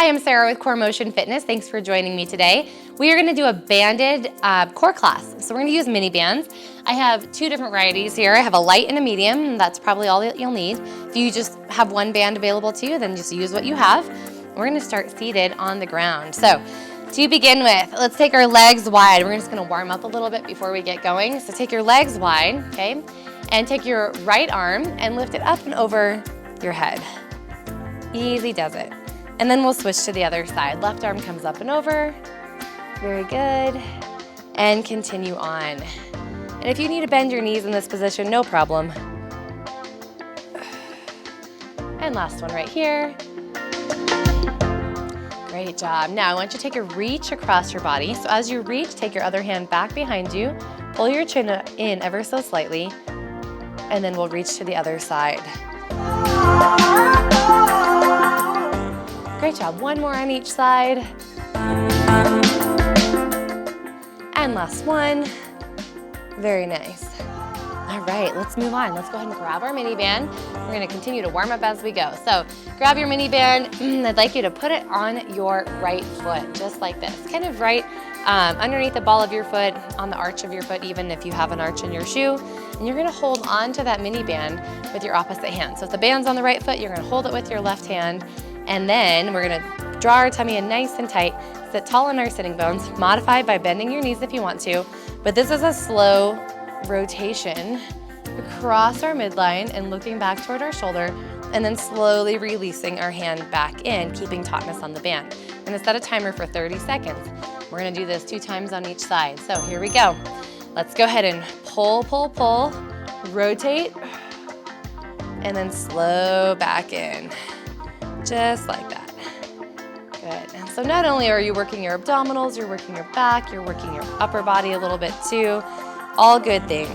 Hi, I'm Sarah with Core Motion Fitness. Thanks for joining me today. We are going to do a banded core class. So we're going to use mini bands. I have two different varieties here. I have a light and a medium. That's probably all that you'll need. If you just have one band available to you, then just use what you have. We're going to start seated on the ground. So to begin with, let's take our legs wide. We're just going to warm up a little bit before we get going. So take your legs wide, okay? And take your right arm and lift it up and over your head. Easy does it. And then we'll switch to the other side. Left arm comes up and over. Very good. And continue on. And if you need to bend your knees in this position, no problem. And last one right here. Great job. Now I want you to take a reach across your body. So as you reach, take your other hand back behind you, pull your chin in ever so slightly, and then we'll reach to the other side. Great job. One more on each side. And last one. Very nice. All right, let's move on. Let's go ahead and grab our mini band. We're gonna continue to warm up as we go. So grab your mini band. I'd like you to put it on your right foot, just like this. Kind of right underneath the ball of your foot, on the arch of your foot, even if you have an arch in your shoe. And you're gonna hold on to that mini band with your opposite hand. So if the band's on the right foot, you're gonna hold it with your left hand. And then we're gonna draw our tummy in nice and tight, sit tall in our sitting bones, modified by bending your knees if you want to. But this is a slow rotation across our midline and looking back toward our shoulder, and then slowly releasing our hand back in, keeping tautness on the band. I'm gonna set a timer for 30 seconds. We're gonna do this 2 times on each side. So here we go. Let's go ahead and pull, pull, pull, rotate, and then slow back in. Just like that. Good. And so not only are you working your abdominals, you're working your back, you're working your upper body a little bit too. All good things.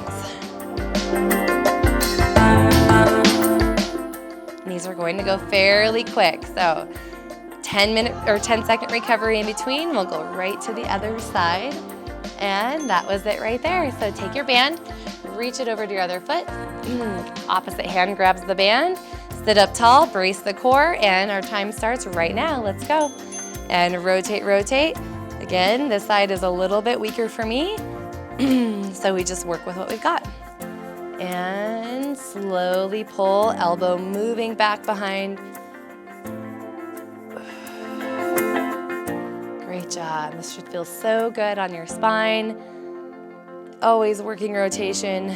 And these are going to go fairly quick. So 10-second recovery in between. We'll go right to the other side. And that was it right there. So take your band, reach it over to your other foot. Opposite hand grabs the band. Sit up tall, brace the core, and our time starts right now. Let's go. And rotate, rotate. Again, this side is a little bit weaker for me, so we just work with what we've got. And slowly pull, elbow moving back behind. Great job. This should feel so good on your spine. Always working rotation.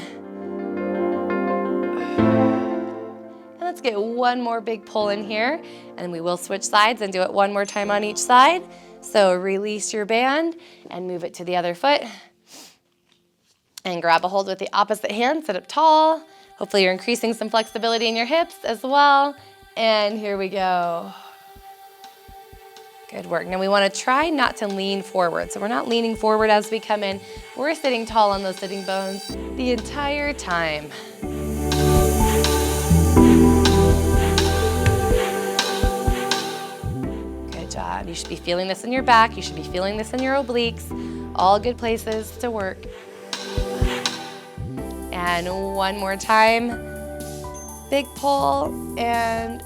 Let's get one more big pull in here, and we will switch sides and do it one more time on each side. So release your band and move it to the other foot. And grab a hold with the opposite hand, sit up tall. Hopefully you're increasing some flexibility in your hips as well. And here we go. Good work. Now we want to try not to lean forward. So we're not leaning forward as we come in. We're sitting tall on those sitting bones the entire time. Job. You should be feeling this in your back. You should be feeling this in your obliques. All good places to work. And one more time. Big pull and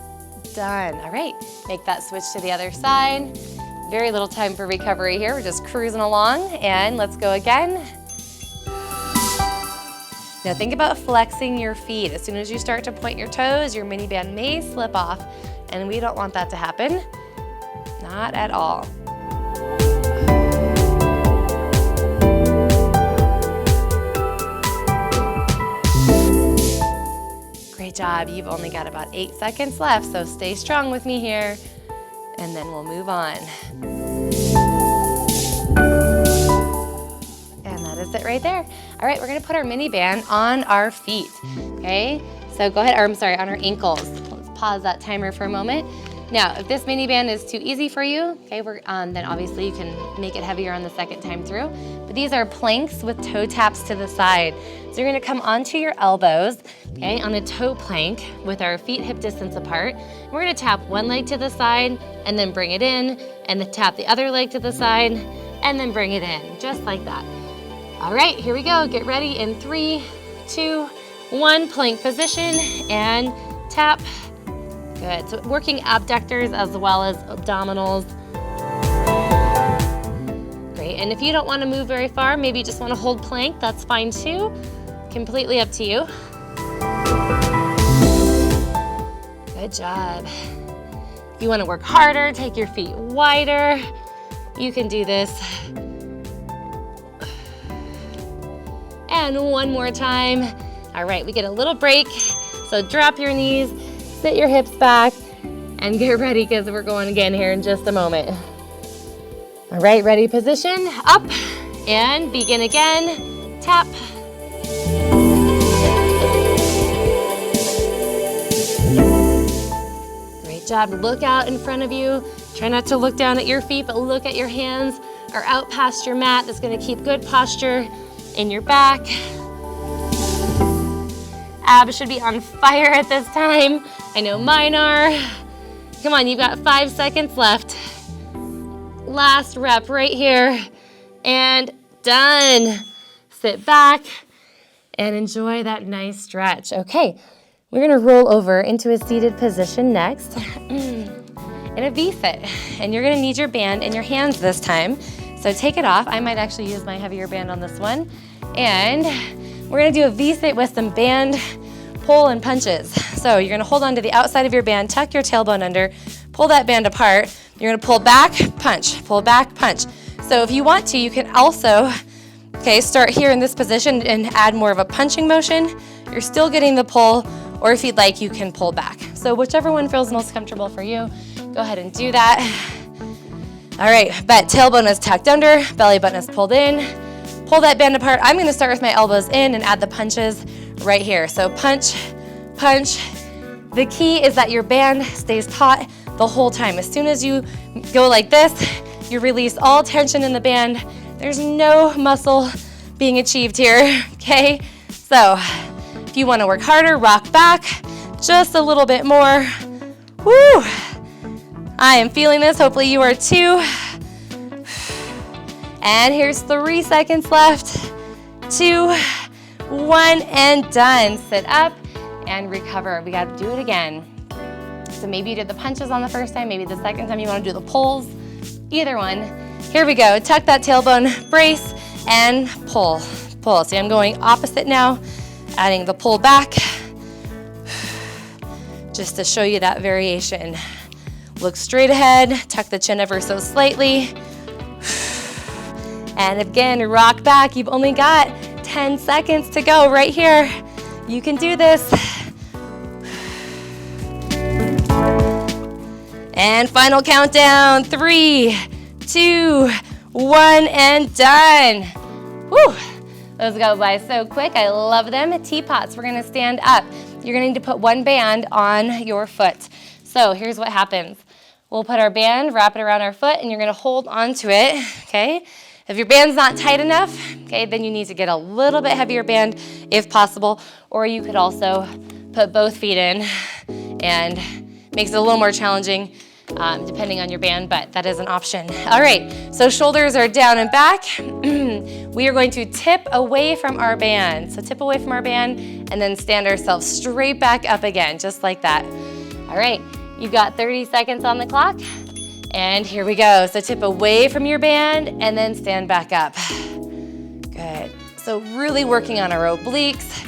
done. All right, make that switch to the other side. Very little time for recovery here. We're just cruising along, and let's go again. Now think about flexing your feet. As soon as you start to point your toes, your mini band may slip off, and we don't want that to happen. Not at all. Great job. You've only got about 8 seconds left, so stay strong with me here, and then we'll move on. And that is it right there. All right, we're gonna put our mini band on our feet, okay? So go ahead, or I'm sorry, on our ankles. Let's pause that timer for a moment. Now, if this mini band is too easy for you, okay, then obviously you can make it heavier on the second time through. But these are planks with toe taps to the side. So you're gonna come onto your elbows, okay, on a toe plank with our feet hip distance apart. We're gonna tap one leg to the side and then bring it in, and then tap the other leg to the side and then bring it in, just like that. All right, here we go. Get ready in 3, 2, 1, plank position, and tap, Good, so working abductors as well as abdominals. Great, and if you don't want to move very far, maybe you just want to hold plank, that's fine too. Completely up to you. Good job. If you want to work harder, take your feet wider. You can do this. And one more time. All right, we get a little break. So drop your knees, sit your hips back, and get ready because we're going again here in just a moment. All right, ready, position, up, and begin again, tap. Great job, look out in front of you. Try not to look down at your feet, but look at your hands or out past your mat. That's gonna keep good posture in your back. Abs should be on fire at this time. I know mine are. Come on, you've got 5 seconds left. Last rep right here, and done. Sit back and enjoy that nice stretch. Okay, we're gonna roll over into a seated position next in a V-sit. And you're gonna need your band in your hands this time. So take it off. I might actually use my heavier band on this one. And we're gonna do a V-sit with some band pull and punches. So you're gonna hold on to the outside of your band, tuck your tailbone under, pull that band apart. You're gonna pull back, punch, pull back, punch. So if you want to, you can also, start here in this position and add more of a punching motion. You're still getting the pull, or if you'd like, you can pull back. So whichever one feels most comfortable for you, go ahead and do that. All right, but tailbone is tucked under, belly button is pulled in. Pull that band apart. I'm gonna start with my elbows in and add the punches right here. So punch, punch. The key is that your band stays taut the whole time. As soon as you go like this, you release all tension in the band. There's no muscle being achieved here, okay? So if you wanna work harder, rock back just a little bit more. Woo! I am feeling this, hopefully you are too. And here's 3 seconds left. 2, 1, and done. Sit up and recover. We gotta do it again. So maybe you did the punches on the first time, maybe the second time you wanna do the pulls. Either one. Here we go. Tuck that tailbone, brace, and pull. Pull. See, I'm going opposite now, adding the pull back, just to show you that variation. Look straight ahead, tuck the chin ever so slightly. And again, rock back. You've only got 10 seconds to go right here. You can do this. And final countdown, 3, 2, 1, and done. Whew, those go by so quick. I love them. Teapots, we're gonna stand up. You're gonna need to put one band on your foot. So here's what happens. We'll put our band, wrap it around our foot, and you're gonna hold onto it, okay? If your band's not tight enough, okay, then you need to get a little bit heavier band if possible, or you could also put both feet in, and makes it a little more challenging depending on your band, but that is an option. All right, so shoulders are down and back. We are going to tip away from our band. So tip away from our band and then stand ourselves straight back up again, just like that. All right, you've got 30 seconds on the clock. And here we go. So tip away from your band and then stand back up. Good. So really working on our obliques,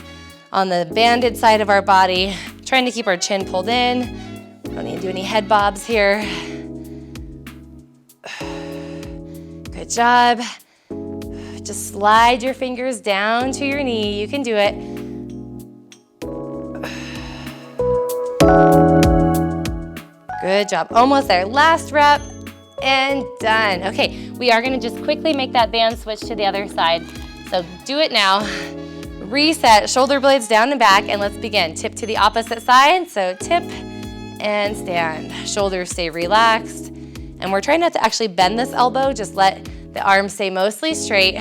on the banded side of our body, trying to keep our chin pulled in. Don't need to do any head bobs here. Good job. Just slide your fingers down to your knee. You can do it. Good job. Almost there. Last rep and done. Okay, we are gonna just quickly make that band switch to the other side. So do it now. Reset, shoulder blades down and back, and let's begin. Tip to the opposite side. So tip and stand. Shoulders stay relaxed. And we're trying not to actually bend this elbow, just let the arms stay mostly straight.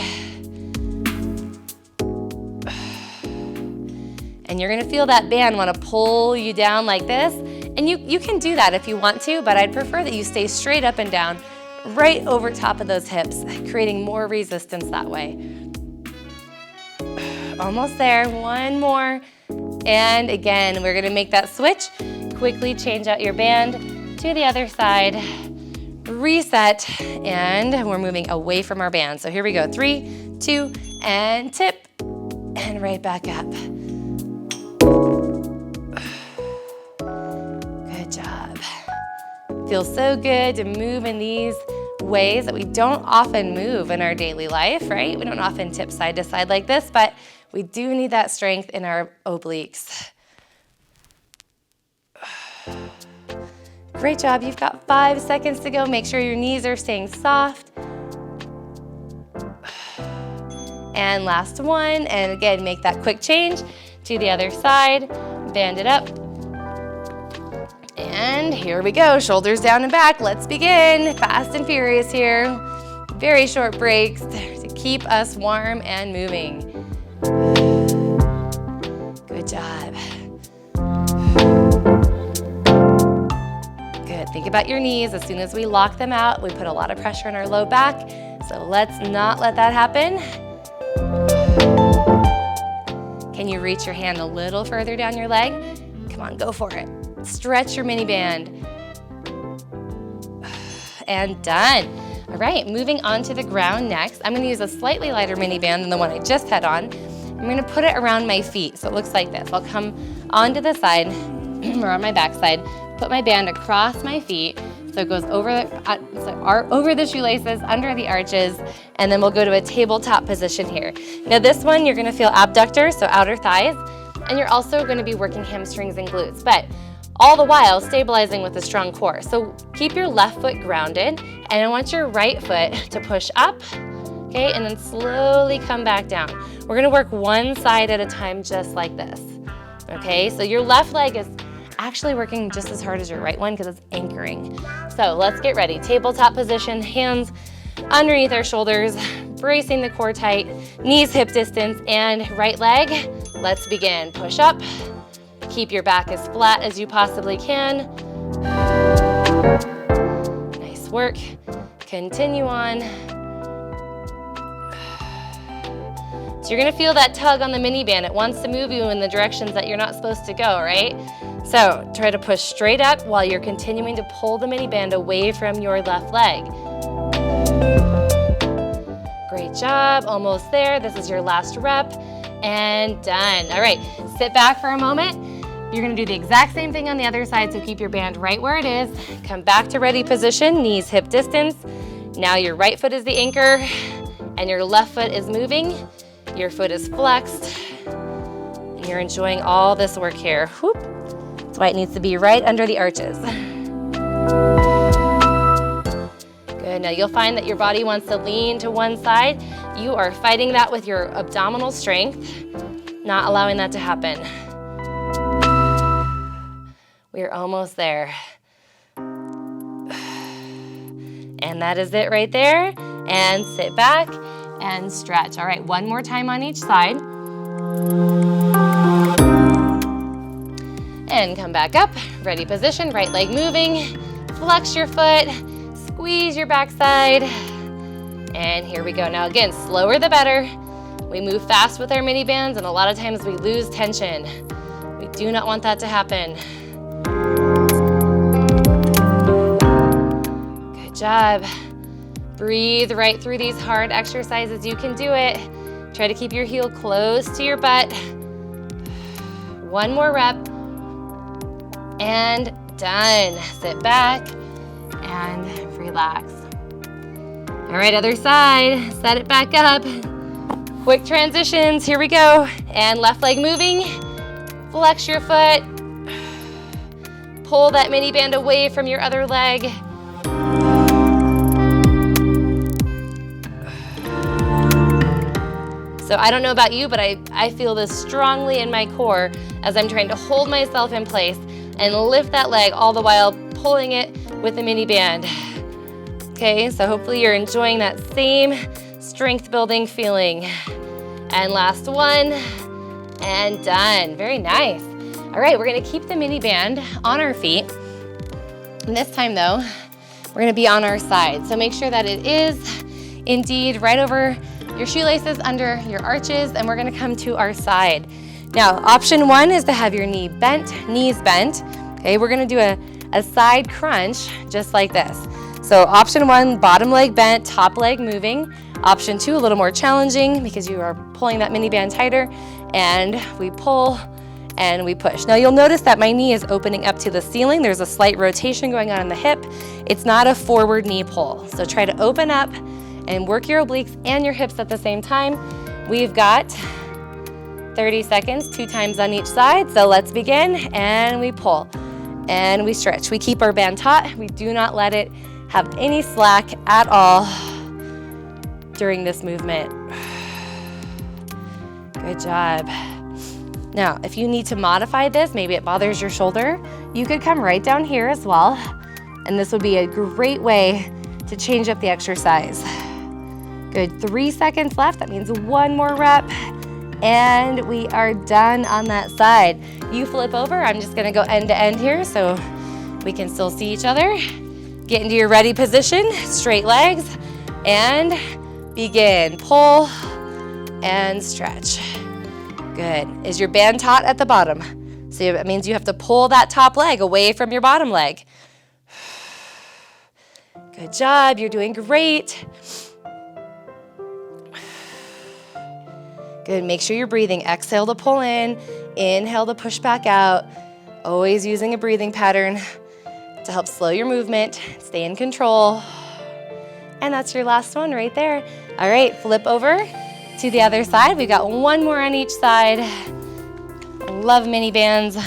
And you're gonna feel that band wanna pull you down like this. And you can do that if you want to, but I'd prefer that you stay straight up and down, right over top of those hips, creating more resistance that way. Almost there, one more. And again, we're gonna make that switch. quickly change out your band to the other side, reset, and we're moving away from our band. So here we go, 3, 2, and tip, and right back up. Good job. Feels so good to move in these ways that we don't often move in our daily life, right? We don't often tip side to side like this, but we do need that strength in our obliques. Great job. You've got 5 seconds to go. Make sure your knees are staying soft. And last one. And again, make that quick change to the other side. Band it up. And here we go. Shoulders down and back. Let's begin. Fast and furious here. Very short breaks to keep us warm and moving. Good job. Good. Think about your knees. As soon as we lock them out, we put a lot of pressure on our low back. So let's not let that happen. Can you reach your hand a little further down your leg? Come on, go for it. Stretch your mini band. And done. All right, moving on to the ground next. I'm gonna use a slightly lighter mini band than the one I just had on. I'm gonna put it around my feet, so it looks like this. I'll come onto the side, or on my back side, put my band across my feet, so it goes over the shoelaces, under the arches, and then we'll go to a tabletop position here. Now this one, you're gonna feel abductors, so outer thighs, and you're also gonna be working hamstrings and glutes, but all the while stabilizing with a strong core. So keep your left foot grounded, and I want your right foot to push up, okay, and then slowly come back down. We're gonna work one side at a time just like this, okay? So your left leg is actually working just as hard as your right one because it's anchoring. So let's get ready. Tabletop position, hands underneath our shoulders, bracing the core tight, knees hip distance, and right leg, let's begin. Push up. Keep your back as flat as you possibly can. Nice work. Continue on. So you're gonna feel that tug on the mini band. It wants to move you in the directions that you're not supposed to go, right? So try to push straight up while you're continuing to pull the mini band away from your left leg. Great job, almost there. This is your last rep, and done. All right, sit back for a moment. You're gonna do the exact same thing on the other side, so keep your band right where it is. Come back to ready position, knees hip distance. Now your right foot is the anchor, and your left foot is moving. Your foot is flexed, and you're enjoying all this work here. Whoop. That's why it needs to be right under the arches. Good, now you'll find that your body wants to lean to one side. You are fighting that with your abdominal strength, not allowing that to happen. We're almost there. And that is it right there. And sit back and stretch. All right, one more time on each side. And come back up, ready position, right leg moving. Flex your foot, squeeze your backside. And here we go. Now again, slower the better. We move fast with our mini bands, and a lot of times we lose tension. We do not want that to happen. Good job. Breathe right through these hard exercises. You can do it. Try to keep your heel close to your butt. One more rep. And done. Sit back and relax. All right, other side. Set it back up. Quick transitions. Here we go. And left leg moving. Flex your foot. Pull that mini band away from your other leg. So I don't know about you, but I feel this strongly in my core as I'm trying to hold myself in place and lift that leg all the while pulling it with the mini band. Okay, so hopefully you're enjoying that same strength building feeling. And last one, and done. Very nice. All right, we're gonna keep the mini band on our feet. And this time though, we're gonna be on our side. So make sure that it is indeed right over your shoelaces, under your arches, and we're gonna come to our side. Now, option one is to have your knees bent, Okay, we're gonna do a side crunch just like this. So option 1, bottom leg bent, top leg moving. Option 2, a little more challenging because you are pulling that mini band tighter, and we pull and we push. Now you'll notice that my knee is opening up to the ceiling. There's a slight rotation going on in the hip. It's not a forward knee pull. So try to open up and work your obliques and your hips at the same time. We've got 30 seconds, 2 times on each side. So let's begin, and we pull and we stretch. We keep our band taut. We do not let it have any slack at all during this movement. Good job. Now, if you need to modify this, maybe it bothers your shoulder, you could come right down here as well. And this would be a great way to change up the exercise. Good, 3 seconds left. That means 1 more rep. And we are done on that side. You flip over. I'm just gonna go end to end here so we can still see each other. Get into your ready position, straight legs, and begin. Pull and stretch. Good. Is your band taut at the bottom? So that means you have to pull that top leg away from your bottom leg. Good job. You're doing great. Good. Make sure you're breathing. Exhale to pull in. Inhale to push back out. Always using a breathing pattern to help slow your movement. Stay in control. And that's your last one right there. All right, flip over to the other side. We've got 1 more on each side. I love mini bands,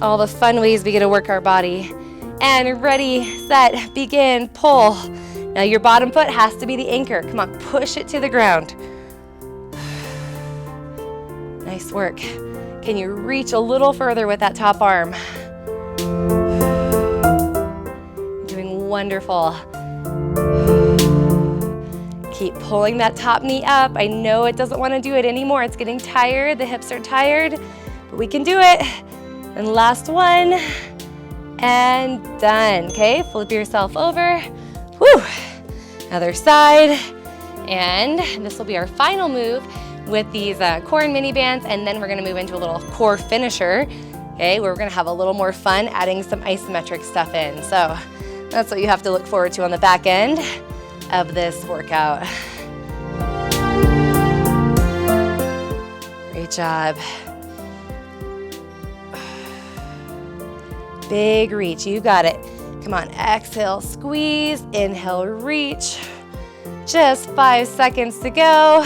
all the fun ways we get to work our body. And ready, set, begin, pull. Now your bottom foot has to be the anchor. Come on, push it to the ground. Nice work. Can you reach a little further with that top arm? Doing wonderful. Keep pulling that top knee up. I know it doesn't want to do it anymore. It's getting tired. The hips are tired, but we can do it. And last one, and done. Okay, flip yourself over. Whew. Other side. And this will be our final move with these core and mini bands, and then we're gonna move into a little core finisher, okay, where we're gonna have a little more fun adding some isometric stuff in. So that's what you have to look forward to on the back end of this workout. Great job. Big reach, you got it. Come on, exhale, squeeze, inhale, reach. Just 5 seconds to go.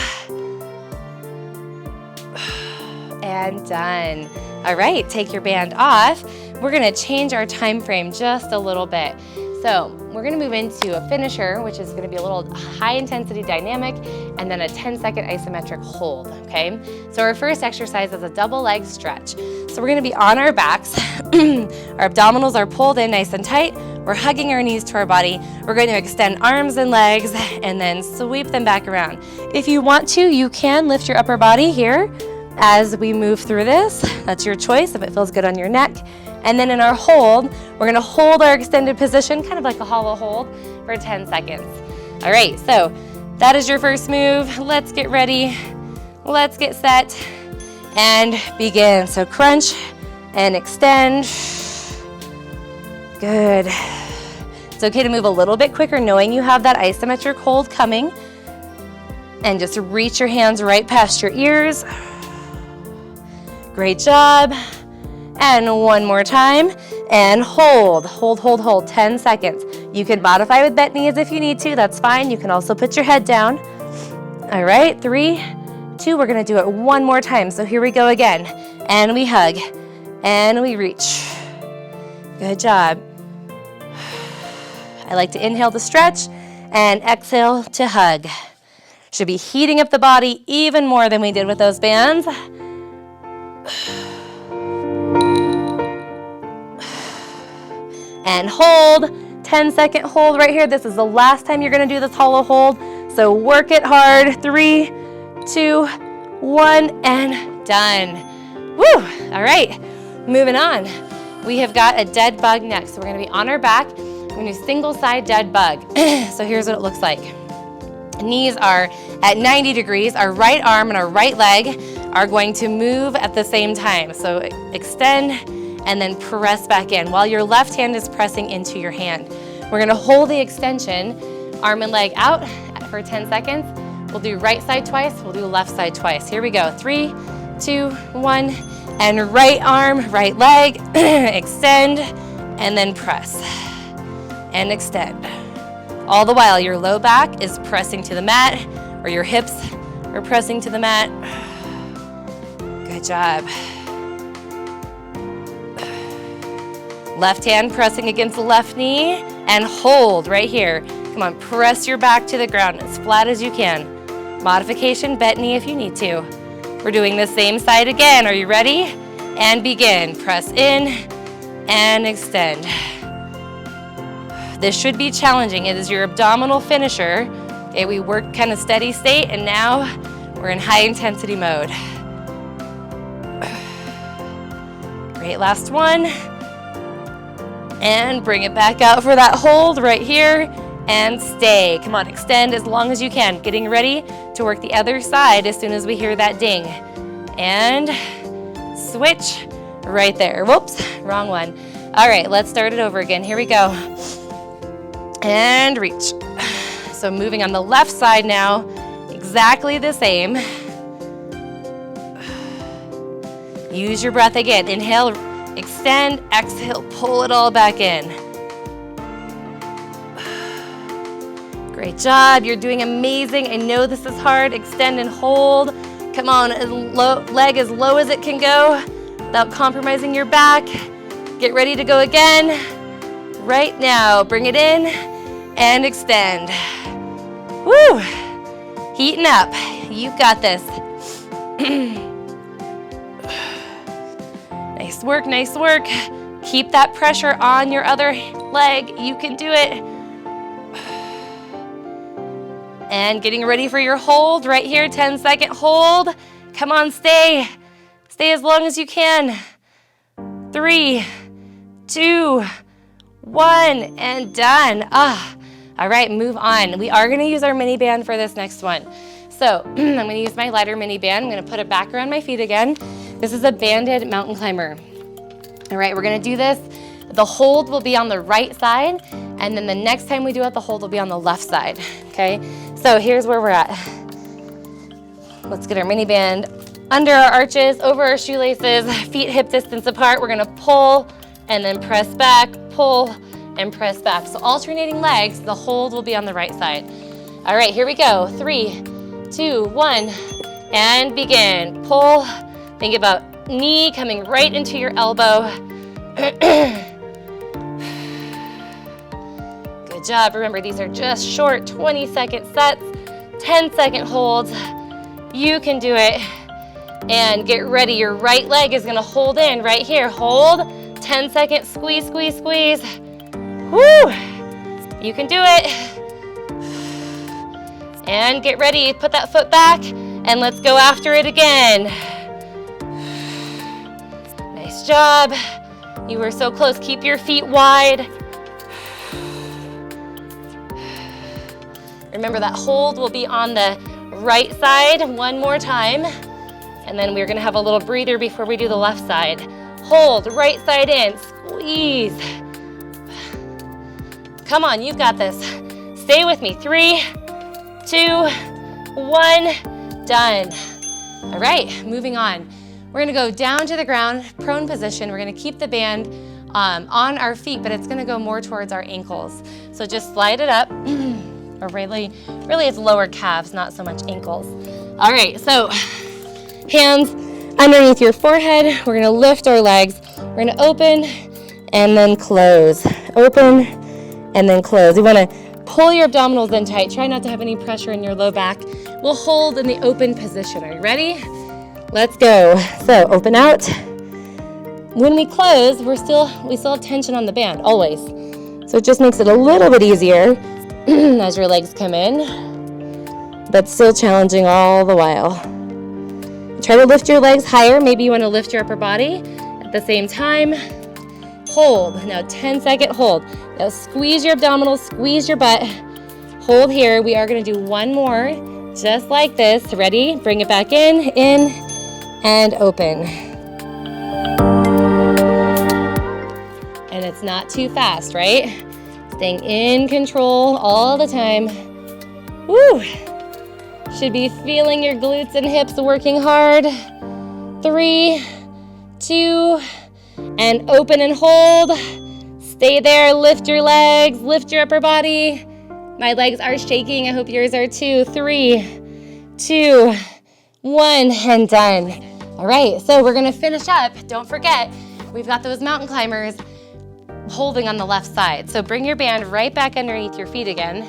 And done. All right, take your band off. We're gonna change our time frame just a little bit. So we're gonna move into a finisher, which is gonna be a little high intensity dynamic, and then a 10-second isometric hold, okay? So our first exercise is a double leg stretch. So we're gonna be on our backs. Our abdominals are pulled in nice and tight. We're hugging our knees to our body. We're going to extend arms and legs and then sweep them back around. If you want to, you can lift your upper body here as we move through this. That's your choice if it feels good on your neck. And then in our hold, we're gonna hold our extended position, kind of like a hollow hold, for 10 seconds. All right, so that is your first move. Let's get ready. Let's get set and begin. So crunch and extend. Good. It's okay to move a little bit quicker knowing you have that isometric hold coming. And just reach your hands right past your ears. Great job. And one more time. And hold, hold, hold, hold, 10 seconds. You can modify with bent knees if you need to, that's fine. You can also put your head down. All right, 3, 2, we're gonna do it one more time. So here we go again. And we hug, and we reach. Good job. I like to inhale to stretch and exhale to hug. Should be heating up the body even more than we did with those bands. And hold, 10-second hold right here. This is the last time you're gonna do this hollow hold. So work it hard. 3, 2, 1, and done. Woo, all right, moving on. We have got a dead bug next. So we're gonna be on our back. We're gonna do single side dead bug. So here's what it looks like. Knees are at 90 degrees. Our right arm and our right leg are going to move at the same time. So extend and then press back in while your left hand is pressing into your hand. We're gonna hold the extension, arm and leg out for 10 seconds. We'll do right side twice, we'll do left side twice. Here we go, 3, 2, 1, and right arm, right leg, extend, and then press, and extend. All the while, your low back is pressing to the mat, or your hips are pressing to the mat. Good job. Left hand pressing against the left knee, and hold right here. Come on, press your back to the ground as flat as you can. Modification, bent knee if you need to. We're doing the same side again. Are you ready? And begin. Press in and extend. This should be challenging. It is your abdominal finisher. Okay, we worked kind of steady state, and now we're in high intensity mode. Great, last one. And bring it back out for that hold right here, and stay. Come on, extend as long as you can. Getting ready to work the other side as soon as we hear that ding. And switch right there. Whoops, wrong one. All right, let's start it over again. Here we go. And reach. So moving on the left side now, exactly the same. Use your breath again. Inhale, extend, exhale, pull it all back in. Great job, you're doing amazing. I know this is hard. Extend and hold. Come on, leg as low as it can go without compromising your back. Get ready to go again. Right now, bring it in and extend. Woo! Heating up. You've got this. Nice work, nice work. Keep that pressure on your other leg. You can do it. And getting ready for your hold right here, 10-second hold. Come on, stay. Stay as long as you can. 3, 2, 1, and done. All right, move on. We are gonna use our mini band for this next one. So I'm gonna use my lighter mini band. I'm gonna put it back around my feet again. This is a banded mountain climber. All right, we're gonna do this. The hold will be on the right side, and then the next time we do it, the hold will be on the left side, okay? So here's where we're at. Let's get our mini band under our arches, over our shoelaces, feet hip distance apart. We're gonna pull and then press back, pull and press back. So alternating legs, the hold will be on the right side. All right, here we go. 3, 2, 1, and begin. Pull, think about knee coming right into your elbow. Good job. Remember, these are just short 20-second sets, 10-second holds. You can do it. And get ready. Your right leg is gonna hold in right here. Hold, 10-second squeeze, squeeze, squeeze. Woo! You can do it. And get ready. Put that foot back, and let's go after it again. Nice job. You were so close. Keep your feet wide. Remember that hold will be on the right side. One more time. And then we're gonna have a little breather before we do the left side. Hold, right side in, squeeze. Come on, you've got this. Stay with me. 3, 2, 1, done. All right, moving on. We're gonna go down to the ground, prone position. We're gonna keep the band on our feet, but it's gonna go more towards our ankles. So just slide it up, or really it's lower calves, not so much ankles. All right, so hands underneath your forehead. We're gonna lift our legs. We're gonna open and then close. Open and then close. You wanna pull your abdominals in tight. Try not to have any pressure in your low back. We'll hold in the open position. Are you ready? Let's go. So open out. When we close, we still have tension on the band, always. So it just makes it a little bit easier as your legs come in, but still challenging all the while. Try to lift your legs higher. Maybe you want to lift your upper body at the same time. Hold. Now 10-second hold. Now squeeze your abdominals, squeeze your butt. Hold here. We are going to do one more, just like this. Ready? Bring it back in, and open. And it's not too fast, right? Staying in control all the time. Woo! Should be feeling your glutes and hips working hard. 3, 2, and open and hold. Stay there, lift your legs, lift your upper body. My legs are shaking, I hope yours are too. 3, 2, 1, and done. All right, so we're gonna finish up. Don't forget, we've got those mountain climbers holding on the left side. So bring your band right back underneath your feet again.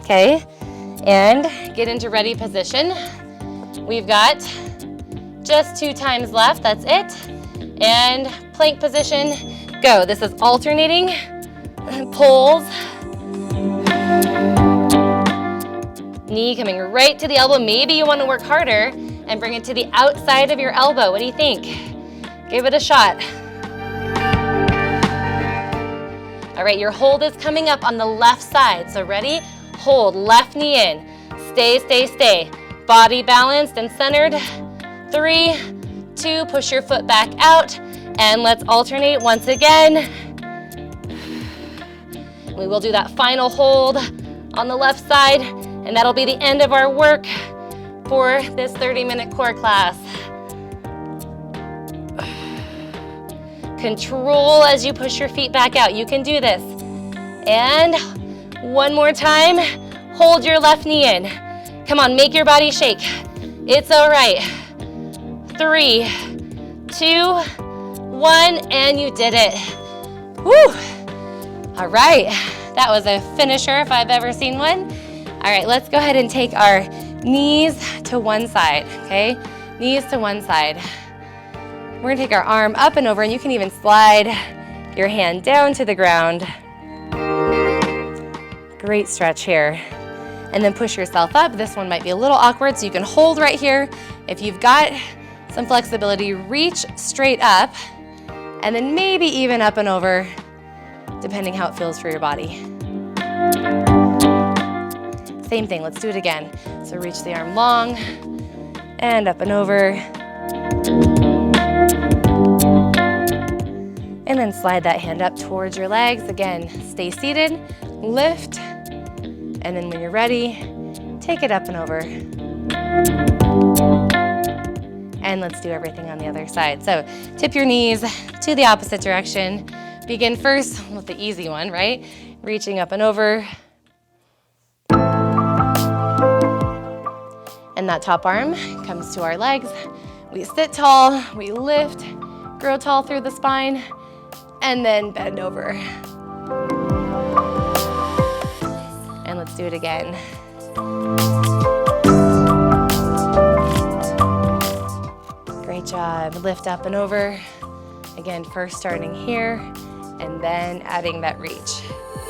Okay, and get into ready position. We've got just 2 times left, that's it. And plank position, go. This is alternating pulls. Knee coming right to the elbow. Maybe you want to work harder and bring it to the outside of your elbow. What do you think? Give it a shot. All right, your hold is coming up on the left side. So ready? Hold, left knee in. Stay, stay, stay. Body balanced and centered. 3, 2, push your foot back out. And let's alternate once again. We will do that final hold on the left side, and that'll be the end of our work for this 30-minute core class. Control as you push your feet back out. You can do this. And one more time, hold your left knee in. Come on, make your body shake. It's all right. 3, 2, 1, and you did it. Woo! All right, that was a finisher if I've ever seen one. All right, let's go ahead and take our knees to one side, okay? Knees to one side. We're gonna take our arm up and over, and you can even slide your hand down to the ground. Great stretch here. And then push yourself up. This one might be a little awkward, so you can hold right here. If you've got some flexibility, reach straight up, and then maybe even up and over, depending how it feels for your body. Same thing, let's do it again. So reach the arm long, and up and over. And then slide that hand up towards your legs. Again, stay seated, lift, and then when you're ready, take it up and over. And let's do everything on the other side. So tip your knees to the opposite direction. Begin first with the easy one, right? Reaching up and over. And that top arm comes to our legs. We sit tall, we lift, grow tall through the spine, and then bend over. And let's do it again. Great job. Lift up and over. Again, first starting here, and then adding that reach.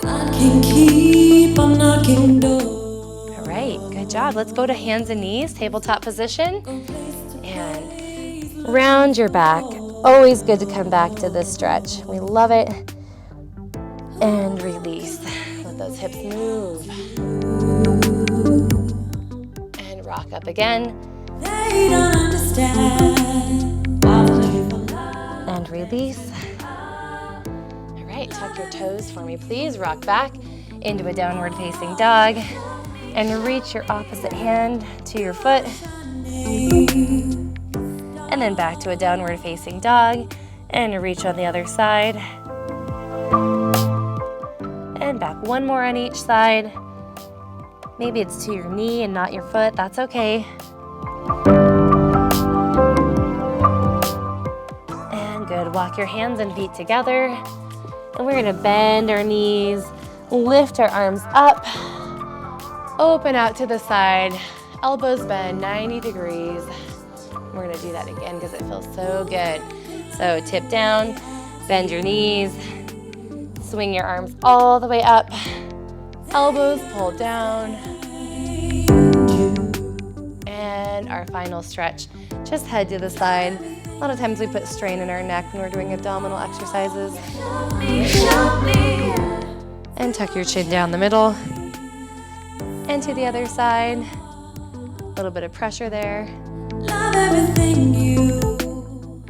I can keep on knocking doors. All right, good job. Let's go to hands and knees, tabletop position, and round your back. Always good to come back to this stretch. We love it. And release. Let those hips move. And rock up again. They don't understand. And release. All right, tuck your toes for me, please. Rock back into a downward facing dog. And reach your opposite hand to your foot. And then back to a downward facing dog. And reach on the other side. And back one more on each side. Maybe it's to your knee and not your foot. That's okay. And good. Walk your hands and feet together. And we're gonna bend our knees, lift our arms up, open out to the side, elbows bend 90 degrees. We're gonna do that again because it feels so good. So tip down, bend your knees, swing your arms all the way up, elbows pull down. And our final stretch, just head to the side. A lot of times we put strain in our neck when we're doing abdominal exercises. And tuck your chin down the middle. And to the other side. A little bit of pressure there. Love everything you.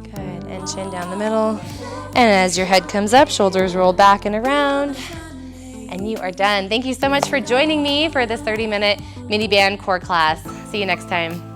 Good, and chin down the middle. And as your head comes up, shoulders roll back and around. And you are done. Thank you so much for joining me for this 30-minute mini band core class. See you next time.